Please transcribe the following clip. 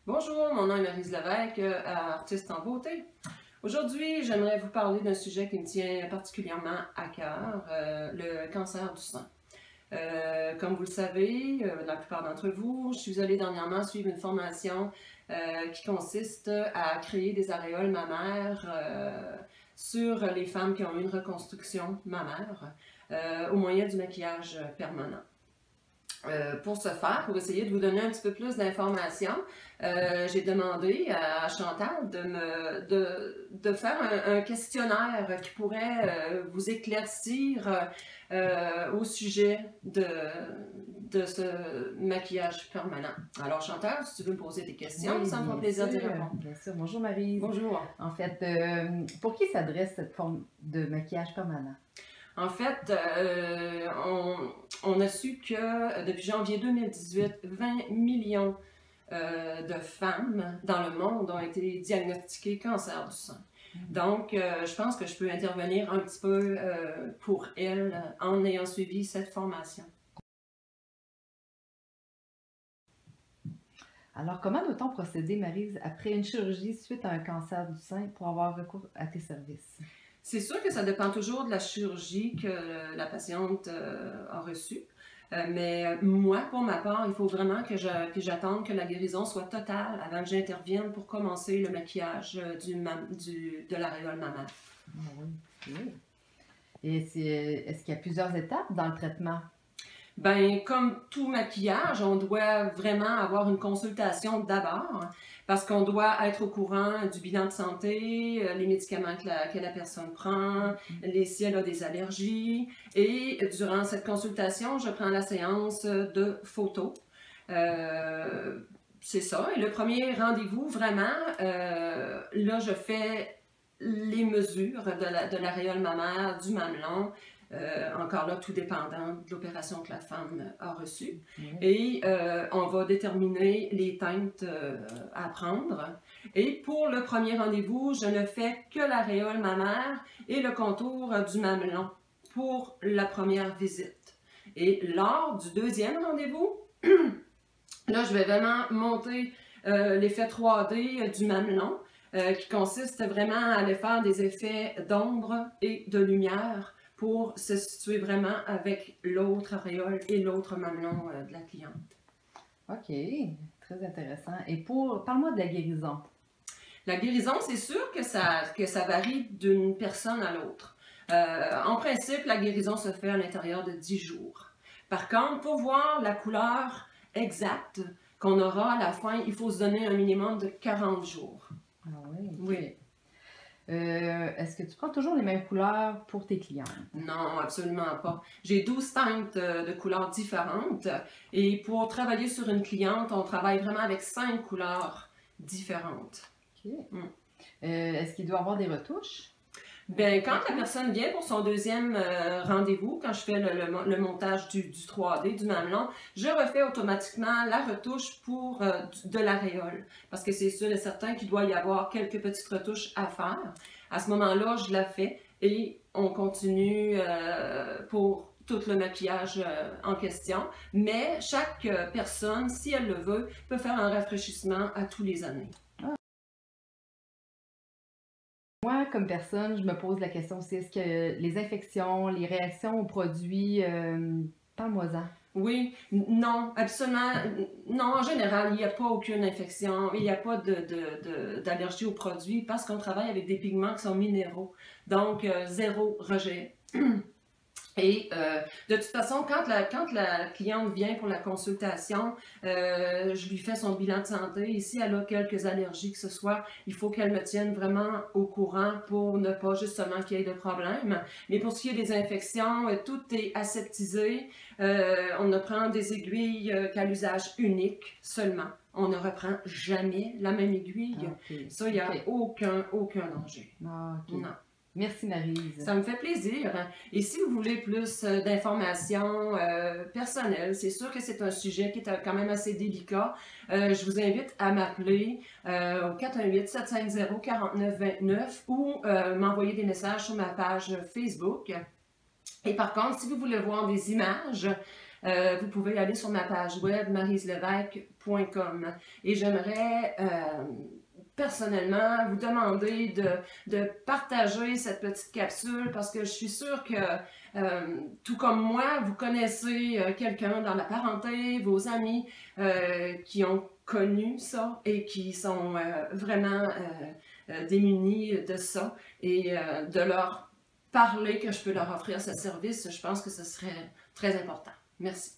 Bonjour, mon nom est Maryse Lévesque, artiste en beauté. Aujourd'hui, j'aimerais vous parler d'un sujet qui me tient particulièrement à cœur, le cancer du sein. Comme vous le savez, la plupart d'entre vous, je suis allée dernièrement suivre une formation qui consiste à créer des aréoles mammaires sur les femmes qui ont eu une reconstruction mammaire au moyen du maquillage permanent. Pour ce faire, pour essayer de vous donner un petit peu plus d'informations, j'ai demandé à Chantal de faire un questionnaire qui pourrait vous éclaircir au sujet de ce maquillage permanent. Alors Chantal, si tu veux me poser des questions, ça me fera plaisir d'y répondre. Bien sûr. Bonjour Maryse. Bonjour. En fait, pour qui s'adresse cette forme de maquillage permanent? En fait, on a su que depuis janvier 2018, 20 millions de femmes dans le monde ont été diagnostiquées cancer du sein. Donc, je pense que je peux intervenir un petit peu pour elles en ayant suivi cette formation. Alors, comment doit-on procéder, Maryse, après une chirurgie suite à un cancer du sein pour avoir recours à tes services? C'est sûr que ça dépend toujours de la chirurgie que la patiente a reçue. Mais moi, pour ma part, il faut vraiment que j'attende que la guérison soit totale avant que j'intervienne pour commencer le maquillage de l'aréole mammaire. Ah oui. Et est-ce qu'il y a plusieurs étapes dans le traitement? Ben, comme tout maquillage, on doit vraiment avoir une consultation d'abord parce qu'on doit être au courant du bilan de santé, les médicaments que la personne prend, si elle a des allergies. Et durant cette consultation, je prends la séance de photos. C'est ça. Et le premier rendez-vous, vraiment, là, je fais les mesures de l'aréole mammaire, du mamelon. Encore là, tout dépendant de l'opération que la femme a reçue. Et on va déterminer les teintes à prendre. Et pour le premier rendez-vous, je ne fais que l'aréole mammaire et le contour du mamelon pour la première visite. Et lors du deuxième rendez-vous, là, je vais vraiment monter l'effet 3D du mamelon qui consiste vraiment à aller faire des effets d'ombre et de lumière pour se situer vraiment avec l'autre aréole et l'autre mamelon de la cliente. OK, très intéressant. Et parle-moi de la guérison. La guérison, c'est sûr que ça varie d'une personne à l'autre. En principe, la guérison se fait à l'intérieur de 10 jours. Par contre, pour voir la couleur exacte qu'on aura à la fin, il faut se donner un minimum de 40 jours. Ah oui? Oui. Est-ce que tu prends toujours les mêmes couleurs pour tes clientes? Non, absolument pas. J'ai 12 teintes de couleurs différentes et pour travailler sur une cliente, on travaille vraiment avec 5 couleurs différentes. OK. Est-ce qu'il doit y avoir des retouches? Bien, quand la personne vient pour son deuxième rendez-vous, quand je fais le montage du 3D, du mamelon, je refais automatiquement la retouche pour de l'aréole. Parce que c'est sûr et certain qu'il doit y avoir quelques petites retouches à faire. À ce moment-là, je la fais et on continue pour tout le maquillage en question. Mais chaque personne, si elle le veut, peut faire un rafraîchissement à tous les années. Moi, comme personne, je me pose la question aussi, est-ce que les infections, les réactions aux produits, parle-moi-en. Oui, non, absolument, non, en général, il n'y a pas aucune infection, il n'y a pas d'allergie aux produits parce qu'on travaille avec des pigments qui sont minéraux, donc zéro rejet. Et de toute façon, quand la cliente vient pour la consultation, je lui fais son bilan de santé. Et si elle a quelques allergies que ce soit, il faut qu'elle me tienne vraiment au courant pour ne pas justement qu'il y ait de problème. Mais pour ce qui est des infections, tout est aseptisé. On ne prend des aiguilles qu'à l'usage unique seulement. On ne reprend jamais la même aiguille. Okay. Ça, il n'y a aucun danger. Ah, okay. Non. Merci Maryse. Ça me fait plaisir. Et si vous voulez plus d'informations personnelles, c'est sûr que c'est un sujet qui est quand même assez délicat. Je vous invite à m'appeler au 418-750-4929 ou m'envoyer des messages sur ma page Facebook. Et par contre, si vous voulez voir des images vous pouvez aller sur ma page web mariselevesque.com et j'aimerais personnellement vous demander de partager cette petite capsule parce que je suis sûre que tout comme moi, vous connaissez quelqu'un dans la parenté, vos amis qui ont connu ça et qui sont vraiment démunis de ça et de leur parler que je peux leur offrir ce service, je pense que ce serait très important. Merci.